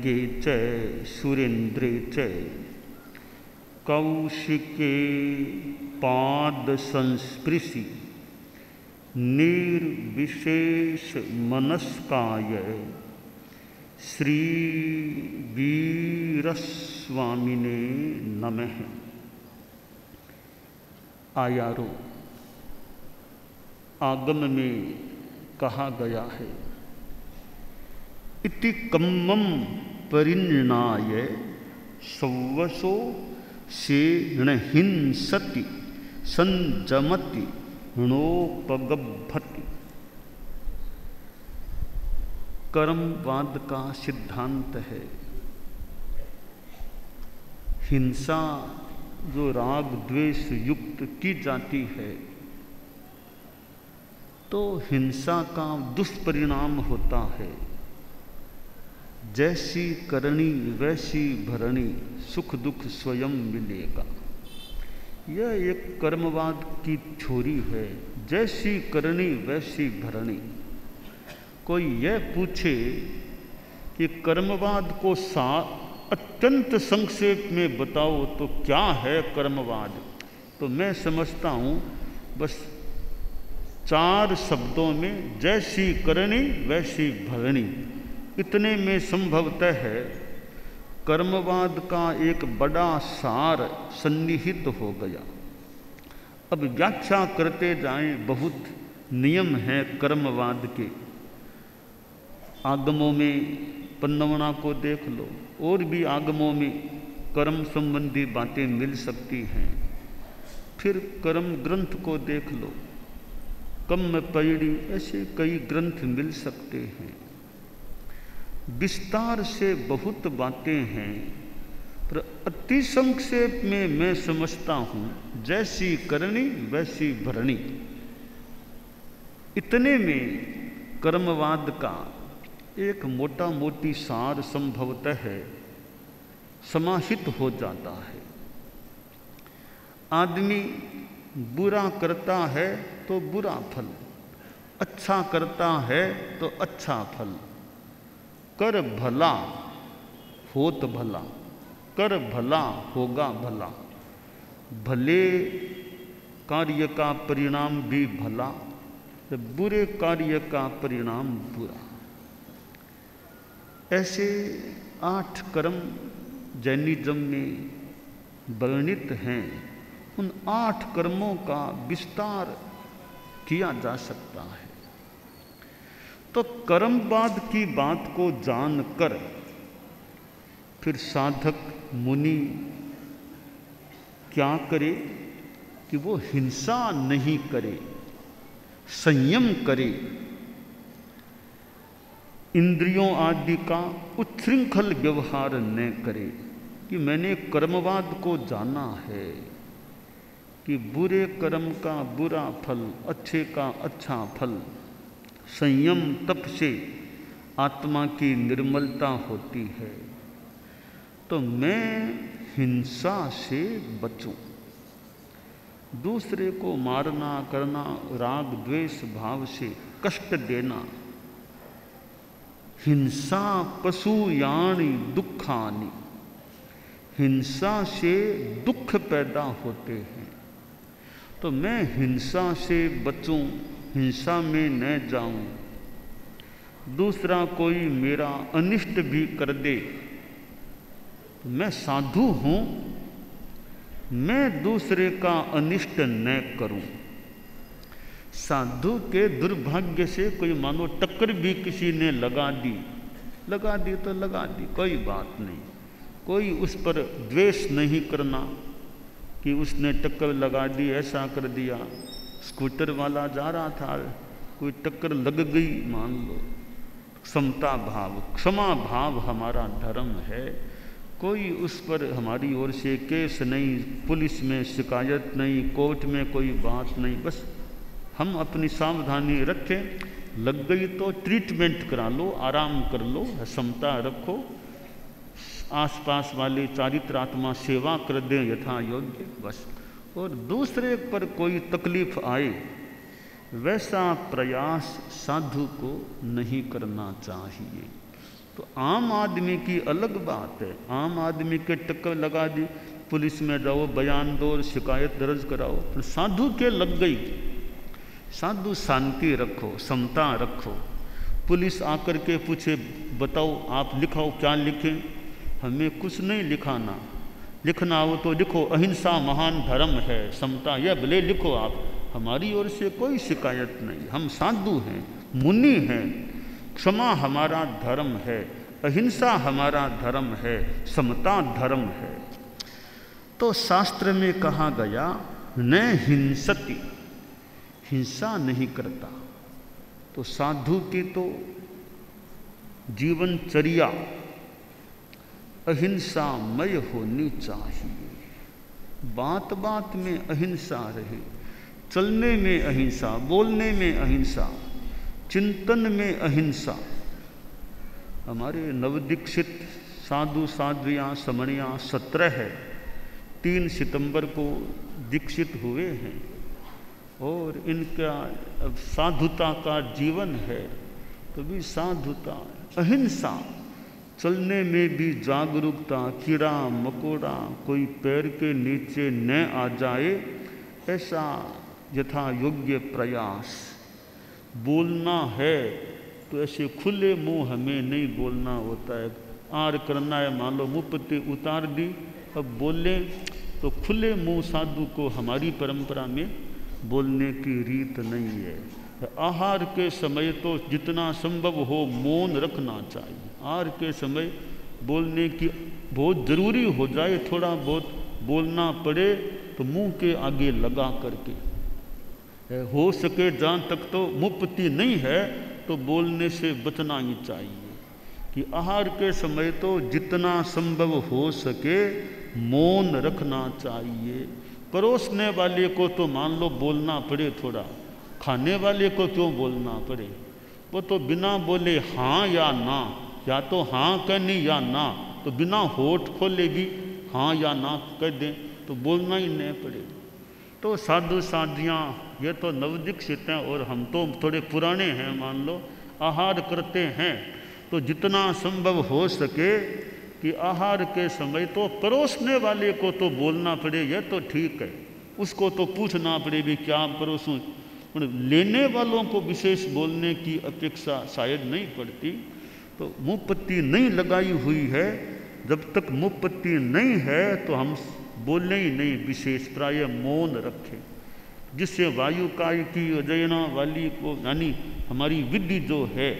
नगे च सुरेन्द्रे च कौशिके पाद संस्पृशि निर्विशेष मनस्काय श्री वीरस्वामिने नमः। आयारो आगम में कहा गया है, इति कम्मम परिणाय सौवसो से हिंसति संजमति णोपगभति। कर्मवाद का सिद्धांत है, हिंसा जो राग द्वेष युक्त की जाती है तो हिंसा का दुष्परिणाम होता है। जैसी करनी वैसी भरणी, सुख दुख स्वयं मिलेगा। यह एक कर्मवाद की थ्योरी है, जैसी करनी वैसी भरणी। कोई यह पूछे कि कर्मवाद को अत्यंत संक्षेप में बताओ तो क्या है कर्मवाद, तो मैं समझता हूँ बस 4 शब्दों में जैसी करनी वैसी भरणी, इतने में संभवतः है कर्मवाद का एक बड़ा सार सन्निहित हो गया। अब व्याख्या करते जाएं, बहुत नियम हैं कर्मवाद के। आगमों में पन्नवणा को देख लो, और भी आगमों में कर्म संबंधी बातें मिल सकती हैं। फिर कर्म ग्रंथ को देख लो, कम्म पैड़ी, ऐसे कई ग्रंथ मिल सकते हैं। विस्तार से बहुत बातें हैं, पर अति संक्षेप में मैं समझता हूँ जैसी करनी वैसी भरणी। इतने में कर्मवाद का एक मोटा मोटी सार संभवतः है समाहित हो जाता है। आदमी बुरा करता है तो बुरा फल, अच्छा करता है तो अच्छा फल। कर भला होत भला, कर भला होगा भला। भले कार्य का परिणाम भी भला, बुरे कार्य का परिणाम बुरा। ऐसे 8 कर्म जैनिज्म में वर्णित हैं। उन 8 कर्मों का विस्तार किया जा सकता है। तो कर्मवाद की बात को जानकर फिर साधक मुनि क्या करे कि वो हिंसा नहीं करे, संयम करे, इंद्रियों आदि का उच्छृंखल व्यवहार न करे। कि मैंने कर्मवाद को जाना है कि बुरे कर्म का बुरा फल, अच्छे का अच्छा फल। संयम तप से आत्मा की निर्मलता होती है। तो मैं हिंसा से बचूं, दूसरे को मारना करना, राग द्वेष भाव से कष्ट देना, हिंसा पशु यानी दुखानि, हिंसा से दुख पैदा होते हैं। तो मैं हिंसा से बचूं, हिंसा में न जाऊं। दूसरा कोई मेरा अनिष्ट भी कर दे तो मैं साधु हूं, मैं दूसरे का अनिष्ट न करूं। साधु के दुर्भाग्य से कोई मानो टक्कर भी किसी ने लगा दी तो लगा दी, कोई बात नहीं। कोई उस पर द्वेष नहीं करना कि उसने टक्कर लगा दी, ऐसा कर दिया। स्कूटर वाला जा रहा था, कोई टक्कर लग गई, मान लो। समता भाव, क्षमा भाव हमारा धर्म है। कोई उस पर हमारी ओर से केस नहीं, पुलिस में शिकायत नहीं, कोर्ट में कोई बात नहीं। बस हम अपनी सावधानी रखें, लग गई तो ट्रीटमेंट करा लो, आराम कर लो, समता रखो, आसपास वाले चारित्रात्मा सेवा कर दें यथा योग्य, बस। और दूसरे पर कोई तकलीफ आए वैसा प्रयास साधु को नहीं करना चाहिए। तो आम आदमी की अलग बात है, आम आदमी के टक्कर लगा दी, पुलिस में जाओ, बयान दो, शिकायत दर्ज कराओ, पर साधु के लग गई। साधु शांति रखो, समता रखो। पुलिस आकर के पूछे बताओ आप लिखाओ, क्या लिखें? हमें कुछ नहीं लिखाना, लिखना हो तो लिखो, अहिंसा महान धर्म है, समता, यह भले लिखो आप, हमारी ओर से कोई शिकायत नहीं। हम साधु हैं, मुनि हैं, क्षमा हमारा धर्म है, अहिंसा हमारा धर्म है, समता धर्म है। तो शास्त्र में कहा गया न हिंसति, हिंसा नहीं करता। तो साधु की तो जीवनचर्या अहिंसामय होनी चाहिए। बात बात में अहिंसा रहे, चलने में अहिंसा, बोलने में अहिंसा, चिंतन में अहिंसा। हमारे नवदीक्षित साधु साध्वियाँ समणियाँ 17 है, 3 सितंबर को दीक्षित हुए हैं और इनका अब साधुता का जीवन है। तो भी साधुता, अहिंसा, चलने में भी जागरूकता, कीड़ा मकोड़ा कोई पैर के नीचे न आ जाए, ऐसा यथा योग्य प्रयास। बोलना है तो ऐसे खुले मुंह हमें नहीं बोलना होता है। आर करना है, मान लो मुपत्ति उतार दी, अब बोलें तो खुले मुंह साधु को हमारी परंपरा में बोलने की रीत नहीं है। आहार के समय तो जितना संभव हो मौन रखना चाहिए। आहार के समय बोलने की बहुत ज़रूरी हो जाए, थोड़ा बहुत बोलना पड़े तो मुंह के आगे लगा करके, हो सके जहाँ तक तो मुपत्ति नहीं है तो बोलने से बचना ही चाहिए। कि आहार के समय तो जितना संभव हो सके मौन रखना चाहिए। परोसने वाले को तो मान लो बोलना पड़े थोड़ा, खाने वाले को क्यों बोलना पड़े? वो तो बिना बोले हाँ या ना, या तो हाँ कहनी या ना, तो बिना होठ खोले भी हाँ या ना कह दें तो बोलना ही नहीं पड़े। तो साधु साधियाँ ये तो नवदीक्षित हैं और हम तो थोड़े पुराने हैं, मान लो आहार करते हैं तो जितना संभव हो सके कि आहार के समय तो परोसने वाले को तो बोलना पड़े, यह तो ठीक है। उसको तो पूछना पड़े भी क्या परोसूं, लेने वालों को विशेष बोलने की अपेक्षा शायद नहीं पड़ती। तो मुँहपत्ती नहीं लगाई हुई है, जब तक मुँहपत्ती नहीं है तो हम बोलने ही नहीं, विशेष प्राय मौन रखें, जिससे वायु काय की अजयना वाली को यानी हमारी विधि जो है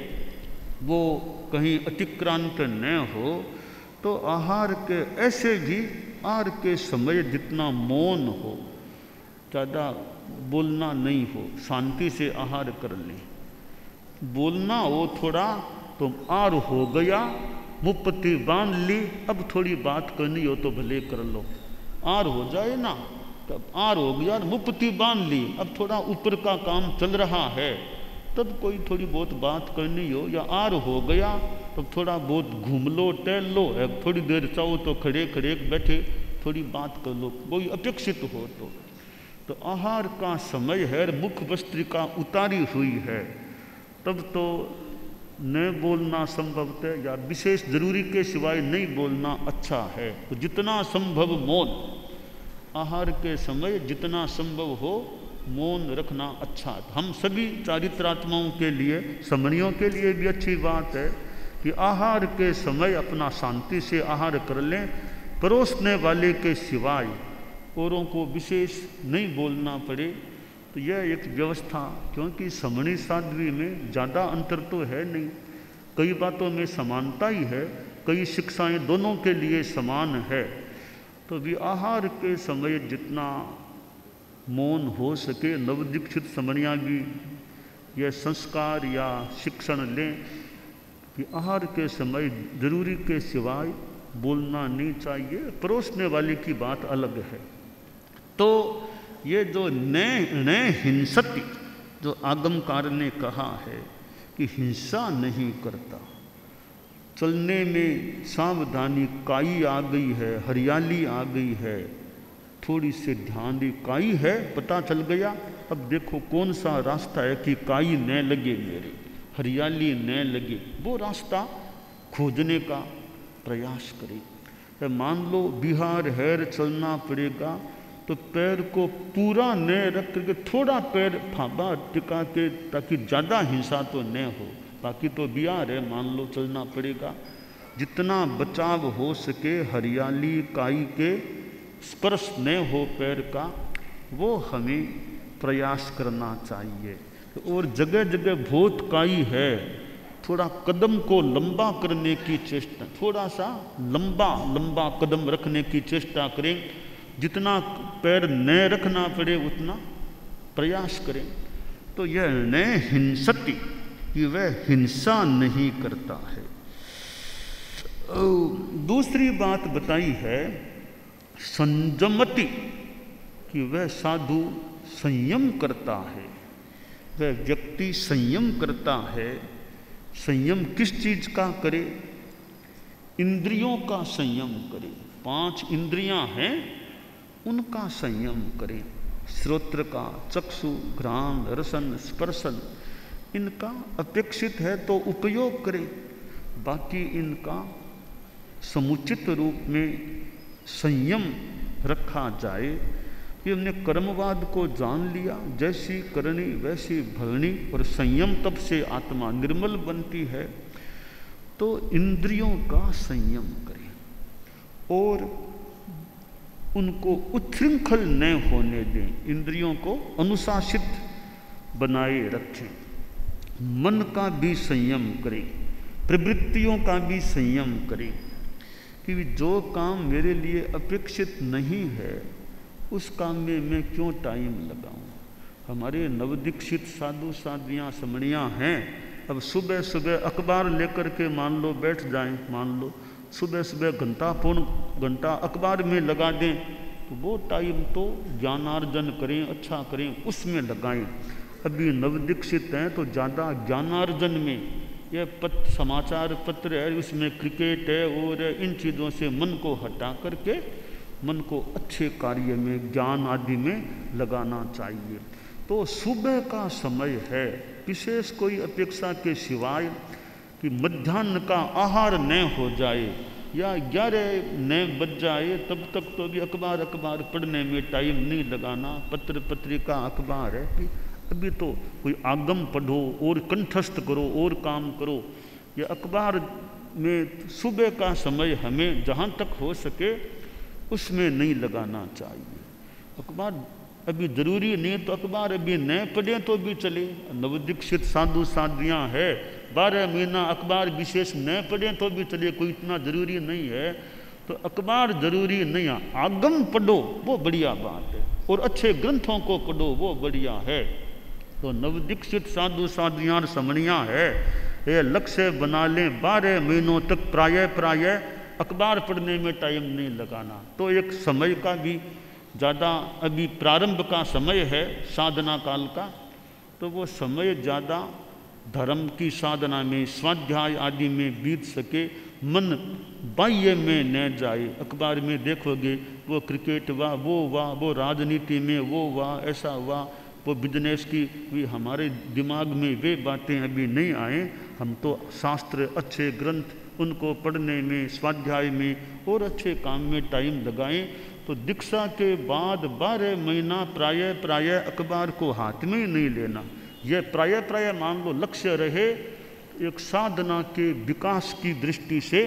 वो कहीं अतिक्रांत न हो। तो आहार के ऐसे भी आहार के समय जितना मौन हो, ज़्यादा बोलना नहीं हो, शांति से आहार कर लें। बोलना हो थोड़ा तो आर हो गया, मुपत्ती बांध ली, अब थोड़ी बात करनी हो तो भले कर लो। आर हो जाए ना, तब आर हो गया, मुपत्ती बांध ली, अब थोड़ा ऊपर का काम चल रहा है, तब कोई थोड़ी बहुत बात करनी हो। या आर हो गया तब थोड़ा बहुत घूम लो, टहल लो, थोड़ी देर चाहो तो खड़े खड़े बैठे थोड़ी बात कर लो, कोई अपेक्षित हो तो आहार का समय है, मुख वस्त्रिका उतारी हुई है, तब तो न बोलना संभवतः या विशेष जरूरी के सिवाय नहीं बोलना अच्छा है। तो जितना संभव मौन, आहार के समय जितना संभव हो मौन रखना अच्छा। हम सभी चारित्रात्माओं के लिए, समणियों के लिए भी अच्छी बात है कि आहार के समय अपना शांति से आहार कर लें, परोसने वाले के सिवाय औरों को विशेष नहीं बोलना पड़े। तो यह एक व्यवस्था, क्योंकि समणी साध्वी में ज़्यादा अंतर तो है नहीं, कई बातों में समानता ही है, कई शिक्षाएं दोनों के लिए समान है। तो भी आहार के समय जितना मौन हो सके, नवदीक्षित समणियाँ भी यह संस्कार या शिक्षण लें कि आहार के समय जरूरी के सिवाय बोलना नहीं चाहिए। परोसने वाले की बात अलग है। तो ये जो न हिंसति, जो आगमकार ने कहा है कि हिंसा नहीं करता, चलने में सावधानी, काई आ गई है, हरियाली आ गई है, थोड़ी सी ध्यान दी, काई है पता चल गया, अब देखो कौन सा रास्ता है कि काई न लगे मेरे, हरियाली न लगे, वो रास्ता खोजने का प्रयास करें। मान लो बिहार हैर चलना पड़ेगा तो पैर को पूरा न रख करके थोड़ा पैर फाबा टिका के, ताकि ज़्यादा हिंसा तो न हो। बाकी तो बिहार है, मान लो चलना पड़ेगा। जितना बचाव हो सके, हरियाली काई के स्पर्श न हो पैर का, वो हमें प्रयास करना चाहिए। और जगह जगह बहुत काई है, थोड़ा कदम को लंबा करने की चेष्टा, थोड़ा सा लंबा कदम रखने की चेष्टा करें। जितना पैर न रखना पड़े उतना प्रयास करें। तो यह न हिंसति, कि वह हिंसा नहीं करता है। दूसरी बात बताई है संयमति, कि वह साधु संयम करता है, वह व्यक्ति संयम करता है। संयम किस चीज का करे? इंद्रियों का संयम करे। 5 इंद्रियां हैं, उनका संयम करें। श्रोत्र का, चक्षु, घ्राण, रसन, स्पर्शन, इनका अपेक्षित है तो उपयोग करें। बाकी इनका समुचित रूप में संयम रखा जाए। कि हमने कर्मवाद को जान लिया, जैसी करनी वैसी भरनी, और संयम तब से आत्मा निर्मल बनती है। तो इंद्रियों का संयम करें और उनको उच्छृंखल न होने दें। इंद्रियों को अनुशासित बनाए रखें। मन का भी संयम करें, प्रवृत्तियों का भी संयम करें। कि जो काम मेरे लिए अपेक्षित नहीं है, उस काम में मैं क्यों टाइम लगाऊं। हमारे नवदीक्षित साधु साध्वियाँ समणियाँ हैं, अब सुबह सुबह अखबार लेकर के मान लो बैठ जाएं, मान लो सुबह सुबह घंटा अखबार में लगा दें, तो वो टाइम तो ज्ञानार्जन करें, अच्छा करें, उसमें लगाएं। अभी नवदीक्षित हैं तो ज़्यादा ज्ञानार्जन में, यह समाचार पत्र है, उसमें क्रिकेट है, और इन चीज़ों से मन को हटा करके मन को अच्छे कार्य में, ज्ञान आदि में लगाना चाहिए। तो सुबह का समय है, विशेष कोई अपेक्षा के सिवाय कि मध्याह्न का आहार न हो जाए या 11 न बज जाए, तब तक तो भी अखबार पढ़ने में टाइम नहीं लगाना। पत्र पत्रिका अखबार है कि अभी तो कोई आगम पढ़ो और कंठस्थ करो और काम करो। यह अखबार में सुबह का समय हमें जहाँ तक हो सके उसमें नहीं लगाना चाहिए। अखबार अभी ज़रूरी नहीं तो अखबार अभी न पढ़ें तो भी चले। नवदीक्षित साधु साध्वियाँ है, 12 महीना अखबार विशेष न पढ़ें तो भी चले, कोई इतना ज़रूरी नहीं है। तो अखबार ज़रूरी नहीं है, आगम पढ़ो वो बढ़िया बात है, और अच्छे ग्रंथों को पढ़ो वो बढ़िया है। तो नवदीक्षित साधु साध्वियाँ समणियाँ है, ये लक्ष्य बना लें 12 महीनों तक प्राय अखबार पढ़ने में टाइम नहीं लगाना। तो एक समय का भी ज़्यादा, अभी प्रारंभ का समय है साधना काल का, तो वो समय ज़्यादा धर्म की साधना में, स्वाध्याय आदि में बीत सके, मन बाह्य में न जाए। अखबार में देखोगे वो क्रिकेट हुआ, वो राजनीति में वो हुआ, ऐसा हुआ, वो बिजनेस की भी, हमारे दिमाग में वे बातें अभी नहीं आए। हम तो शास्त्र, अच्छे ग्रंथ, उनको पढ़ने में, स्वाध्याय में और अच्छे काम में टाइम लगाएं। तो दीक्षा के बाद 12 महीना प्राय अखबार को हाथ में ही नहीं लेना। यह प्राय मान लो लक्ष्य रहे, एक साधना के विकास की दृष्टि से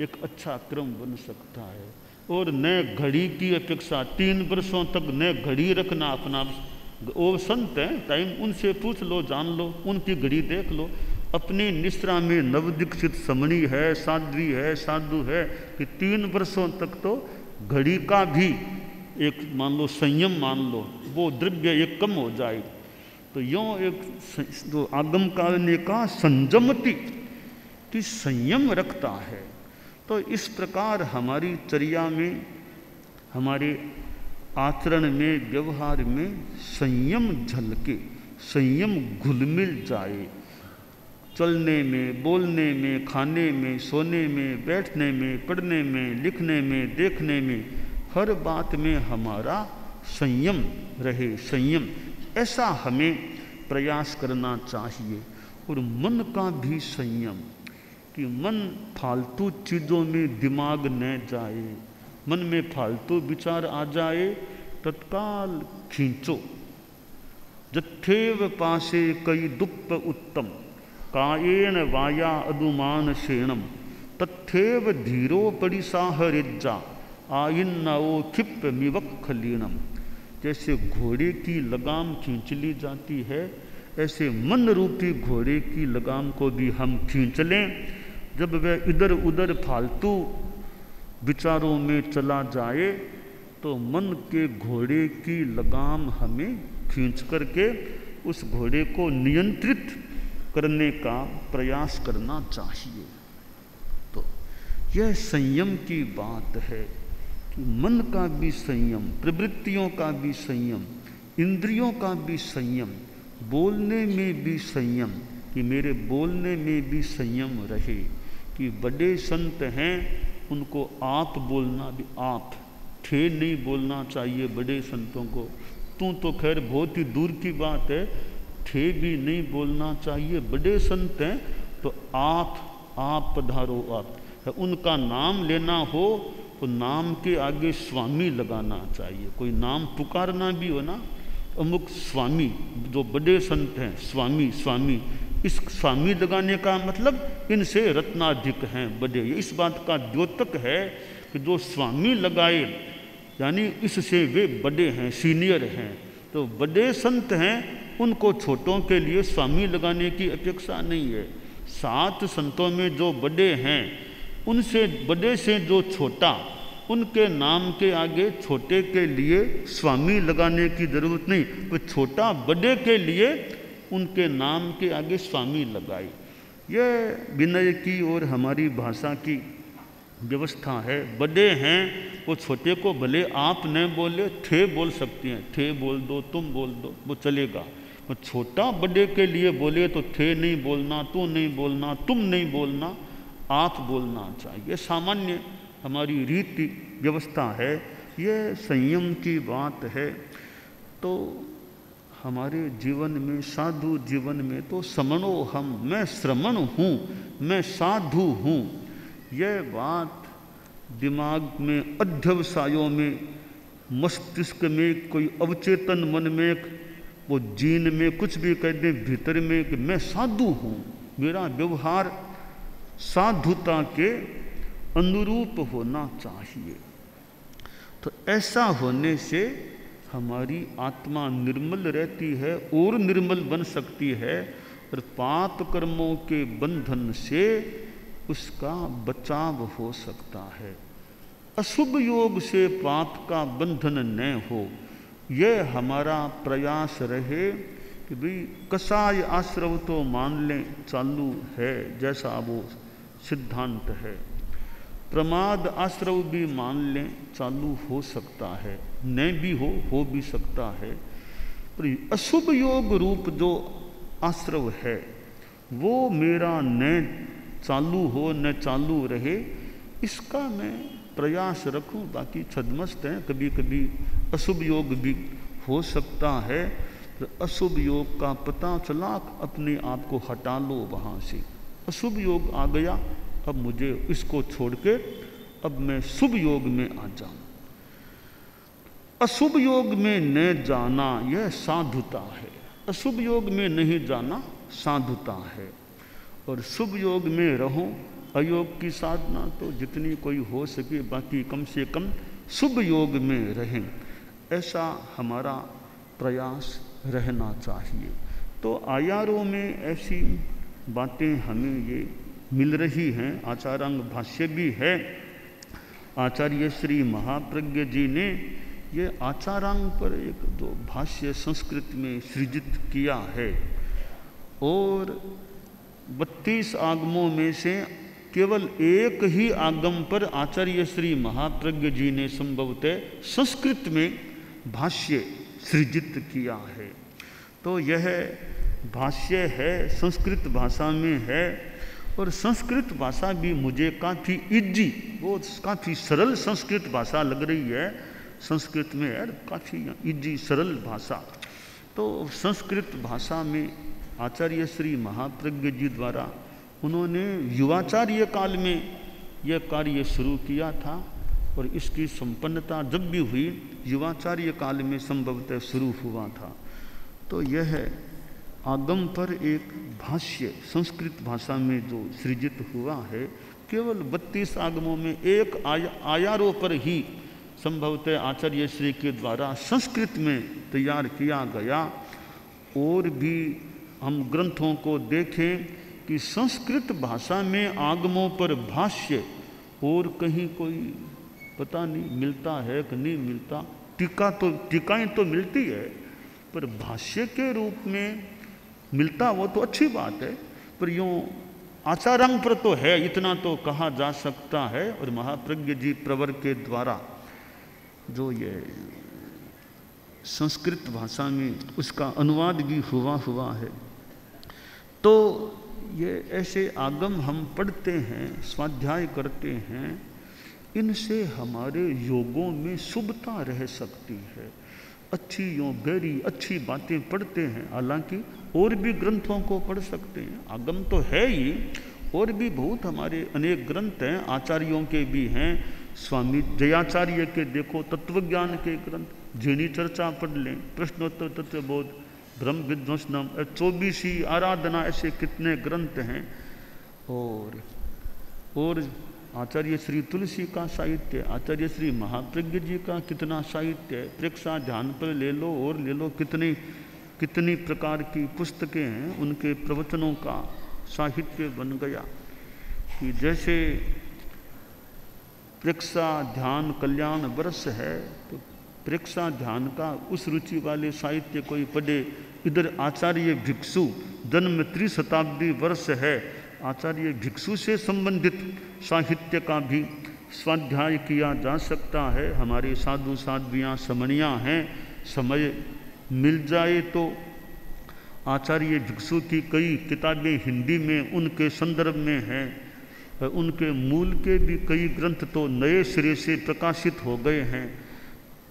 एक अच्छा क्रम बन सकता है। और न घड़ी की अपेक्षा 3 वर्षों तक न घड़ी रखना अपना। वो संत हैं, टाइम उनसे पूछ लो, जान लो, उनकी घड़ी देख लो। अपनी निश्रा में नवदीक्षित समणी है, साध्वी है, साधु है कि 3 वर्षों तक तो घड़ी का भी एक मान लो संयम मान लो, वो द्रव्य एक कम हो जाए। तो यों एक जो आगम काल ने कहा संयमति, कि संयम रखता है। तो इस प्रकार हमारी चर्या में, हमारे आचरण में, व्यवहार में संयम झलके, संयम घुल मिल जाए। चलने में, बोलने में, खाने में, सोने में, बैठने में, पढ़ने में, लिखने में, देखने में, हर बात में हमारा संयम रहे। संयम ऐसा हमें प्रयास करना चाहिए। और मन का भी संयम, कि मन फालतू चीज़ों में दिमाग न जाए, मन में फालतू विचार आ जाए तत्काल खींचो। जत्थेव पासे कई दुप्प उत्तम कायेन वाया अदुमान शेणम तत्थेव धीरो परिसाहरिज्जा आइन्नाओ क्षिप मिवक्ख लीणम। जैसे घोड़े की लगाम खींच ली जाती है, ऐसे मन रूपी घोड़े की लगाम को भी हम खींच लें। जब वह इधर उधर फालतू विचारों में चला जाए तो मन के घोड़े की लगाम हमें खींच करके उस घोड़े को नियंत्रित करने का प्रयास करना चाहिए। तो यह संयम की बात है कि मन का भी संयम, प्रवृत्तियों का भी संयम, इंद्रियों का भी संयम, बोलने में भी संयम, कि मेरे बोलने में भी संयम रहे। कि बड़े संत हैं उनको आप बोलना भी आप, ठे नहीं बोलना चाहिए बड़े संतों को। तू तो खैर बहुत ही दूर की बात है, ठे भी नहीं बोलना चाहिए। बड़े संत हैं तो आप पधारो आप। उनका नाम लेना हो तो नाम के आगे स्वामी लगाना चाहिए। कोई नाम पुकारना भी हो ना, अमुक स्वामी, जो बड़े संत हैं स्वामी स्वामी, इस स्वामी लगाने का मतलब इनसे रत्नाधिक हैं बड़े। इस बात का द्योतक है कि जो स्वामी लगाए यानी इससे वे बड़े हैं, सीनियर हैं। तो बड़े संत हैं उनको छोटों के लिए स्वामी लगाने की अपेक्षा नहीं है। 7 संतों में जो बड़े हैं उनसे बड़े से जो छोटा, उनके नाम के आगे छोटे के लिए स्वामी लगाने की जरूरत नहीं। तो छोटा बड़े के लिए उनके नाम के आगे स्वामी लगाए। यह विनय की और हमारी भाषा की व्यवस्था है। बड़े हैं वो छोटे को भले आप न बोले, थे बोल सकती हैं, थे बोल दो, तुम बोल दो, वो चलेगा। वो छोटा बड़े के लिए बोले तो थे नहीं बोलना, तू नहीं बोलना, तुम नहीं बोलना, आप बोलना चाहिए। सामान्य हमारी रीति व्यवस्था है, ये संयम की बात है। तो हमारे जीवन में, साधु जीवन में तो समणो हम, मैं श्रमण हूँ, मैं साधु हूँ, यह बात दिमाग में, अध्यवसायों में, मस्तिष्क में, कोई अवचेतन मन में, वो जीन में कुछ भी कह दें भीतर में कि मैं साधु हूँ, मेरा व्यवहार साधुता के अनुरूप होना चाहिए। तो ऐसा होने से हमारी आत्मा निर्मल रहती है और निर्मल बन सकती है, और पाप कर्मों के बंधन से उसका बचाव हो सकता है। अशुभ योग से पाप का बंधन न हो, यह हमारा प्रयास रहे कि भाई कसाय आश्रव तो मान लें चालू है, जैसा वो सिद्धांत है। प्रमाद आश्रव भी मान लें चालू हो सकता है, न भी हो भी सकता है। पर अशुभ योग रूप जो आश्रव है वो मेरा न चालू हो न चालू रहे, इसका मैं प्रयास रखूं। बाकी छद्मस्त हैं, कभी कभी अशुभ योग भी हो सकता है। तो अशुभ योग का पता चला, अपने आप को हटा लो वहाँ से। अशुभ योग आ गया, अब मुझे इसको छोड़ के अब मैं शुभ योग में आ जाऊं। अशुभ योग में न जाना यह साधुता है, अशुभ योग में नहीं जाना साधुता है। और शुभ योग में रहूं, अयोग की साधना तो जितनी कोई हो सके, बाकी कम से कम शुभ योग में रहें, ऐसा हमारा प्रयास रहना चाहिए। तो आयारों में ऐसी बातें हमें ये मिल रही हैं। आचारांग भाष्य भी है, आचार्य श्री महाप्रज्ञ जी ने ये आचारांग पर एक जो भाष्य संस्कृत में सृजित किया है, और 32 आगमों में से केवल एक ही आगम पर आचार्य श्री महाप्रज्ञ जी ने संभवतः संस्कृत में भाष्य सृजित किया है। तो यह भाष्य है, संस्कृत भाषा में है, और संस्कृत भाषा भी मुझे काफ़ी इजी, वो काफ़ी सरल संस्कृत भाषा लग रही है। संस्कृत में यार काफ़ी इजी सरल भाषा। तो संस्कृत भाषा में आचार्य श्री महाप्रज्ञ जी द्वारा उन्होंने युवाचार्य काल में यह कार्य शुरू किया था और इसकी संपन्नता जब भी हुई युवाचार्य काल में संभवतः शुरू हुआ था। तो यह आगम पर एक भाष्य संस्कृत भाषा में जो सृजित हुआ है, केवल 32 आगमों में एक आयारों पर ही संभवतः आचार्य श्री के द्वारा संस्कृत में तैयार किया गया। और भी हम ग्रंथों को देखें कि संस्कृत भाषा में आगमों पर भाष्य और कहीं कोई पता नहीं मिलता है कि नहीं मिलता। टीकाएं तो मिलती है, पर भाष्य के रूप में मिलता वो तो अच्छी बात है, पर यूँ आचारांग पर तो है, इतना तो कहा जा सकता है। और महाप्रज्ञ जी प्रवर के द्वारा जो ये संस्कृत भाषा में उसका अनुवाद भी हुआ है। तो ये ऐसे आगम हम पढ़ते हैं, स्वाध्याय करते हैं, इनसे हमारे योगों में शुभता रह सकती है। अच्छी यों गहरी अच्छी बातें पढ़ते हैं, हालांकि और भी ग्रंथों को पढ़ सकते हैं। आगम तो है ही, और भी बहुत हमारे अनेक ग्रंथ हैं, आचार्यों के भी हैं। स्वामी जयाचार्य के देखो तत्वज्ञान के ग्रंथ, जिनी चर्चा पढ़ लें, प्रश्नोत्तर तत्वबोध, ब्रह्म विध्वंसनम, 24 आराधना, ऐसे कितने ग्रंथ हैं। और आचार्य श्री तुलसी का साहित्य, आचार्य श्री महाप्रज्ञ जी का कितना साहित्य है। प्रेक्षा ध्यान पर ले लो और ले लो, कितनी प्रकार की पुस्तकें हैं, उनके प्रवचनों का साहित्य बन गया। कि जैसे प्रेक्षा ध्यान कल्याण वर्ष है, तो प्रेक्षा ध्यान का उस रुचि वाले साहित्य कोई पढ़े। इधर आचार्य भिक्षु जन्म 3 शताब्दी वर्ष है, आचार्य भिक्षु से संबंधित साहित्य का भी स्वाध्याय किया जा सकता है। हमारे साधु साध्वियाँ समणियाँ हैं, समय मिल जाए तो आचार्य भिक्षु की कई किताबें हिंदी में उनके संदर्भ में हैं। उनके मूल के भी कई ग्रंथ तो नए सिरे से प्रकाशित हो गए हैं।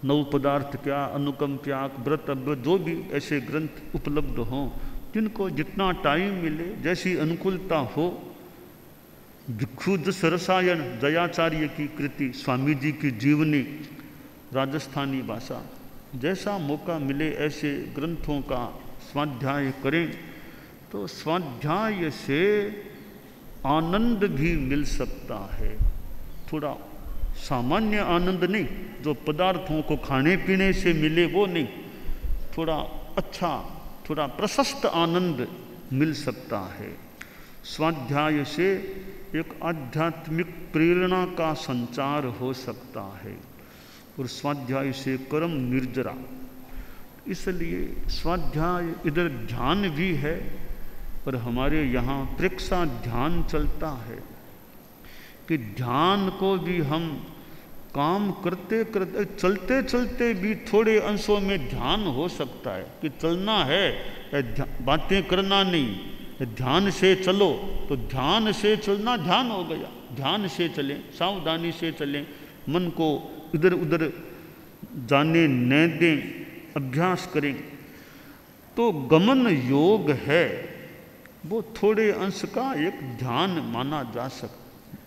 नव पदार्थ क्या, अनुकम त्याग, व्रत, जो भी ऐसे ग्रंथ उपलब्ध हों, जिनको जितना टाइम मिले, जैसी अनुकूलता हो। भिक्षु जस रसायन जयाचार्य की कृति, स्वामी जी की जीवनी, राजस्थानी भाषा, जैसा मौका मिले ऐसे ग्रंथों का स्वाध्याय करें। तो स्वाध्याय से आनंद भी मिल सकता है, थोड़ा सामान्य आनंद नहीं, जो पदार्थों को खाने पीने से मिले वो नहीं, थोड़ा अच्छा, थोड़ा प्रशस्त आनंद मिल सकता है। स्वाध्याय से एक आध्यात्मिक प्रेरणा का संचार हो सकता है, और स्वाध्याय से कर्म निर्जरा। इसलिए स्वाध्याय, इधर ध्यान भी है, पर हमारे यहाँ प्रेक्षा ध्यान चलता है कि ध्यान को भी हम काम करते करते, चलते चलते भी थोड़े अंशों में ध्यान हो सकता है। कि चलना है, बातें करना नहीं, ध्यान से चलो, तो ध्यान से चलना ध्यान हो गया। ध्यान से चलें, सावधानी से चलें, मन को इधर उधर जाने न दें, अभ्यास करें। तो गमन योग है, वो थोड़े अंश का एक ध्यान माना जा सकता।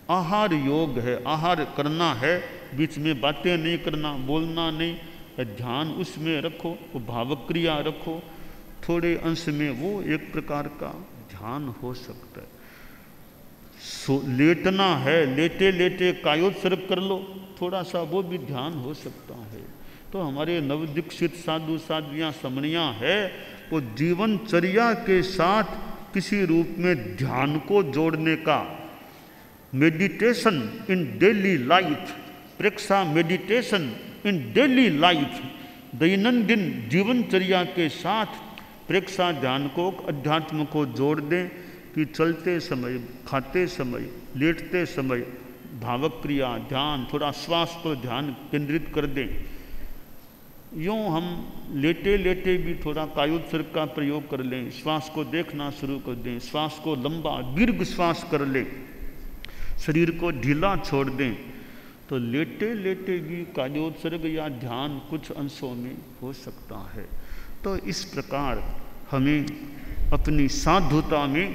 आहार योग है, आहार करना है, बीच में बातें नहीं करना, बोलना नहीं, ध्यान उसमें रखो, वो भावक क्रिया रखो, थोड़े अंश में वो एक प्रकार का ध्यान हो सकता है। लेटना है, लेटे लेटे कायोत्सर्ग कर लो, थोड़ा सा वो भी ध्यान हो सकता है। तो हमारे नवदीक्षित साधु साध्वियाँ समणियाँ है, वो जीवनचर्या के साथ किसी रूप में ध्यान को जोड़ने का, मेडिटेशन इन डेली लाइफ, प्रेक्षा मेडिटेशन इन डेली लाइफ, दैनंदिन जीवनचर्या के साथ प्रेक्षा ध्यान को, अध्यात्म को जोड़ दें। कि चलते समय, खाते समय, लेटते समय भावक क्रिया, ध्यान, थोड़ा श्वास पर ध्यान केंद्रित कर दें। यूँ हम लेटे लेटे भी थोड़ा कायोत्सर्ग का प्रयोग कर लें, श्वास को देखना शुरू कर दें, श्वास को लंबा दीर्घ श्वास कर लें, शरीर को ढीला छोड़ दें। तो लेटे लेटे भी कायोत्सर्ग या ध्यान कुछ अंशों में हो सकता है। तो इस प्रकार हमें अपनी साधुता में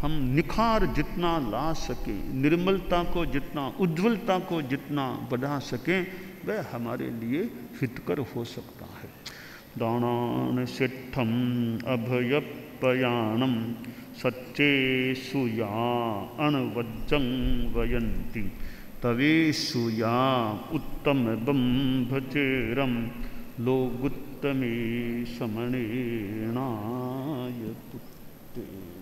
हम निखार जितना ला सकें, निर्मलता को जितना, उज्ज्वलता को जितना बढ़ा सकें, वह हमारे लिए हितकर हो सकता है। दानान सिद्धम अभयपयाणम सच्चे सुया अणवज्जं वयंती तवे सुया उत्तम बंभचेरम लोगुत्तमे समणेनाय तुत्ते।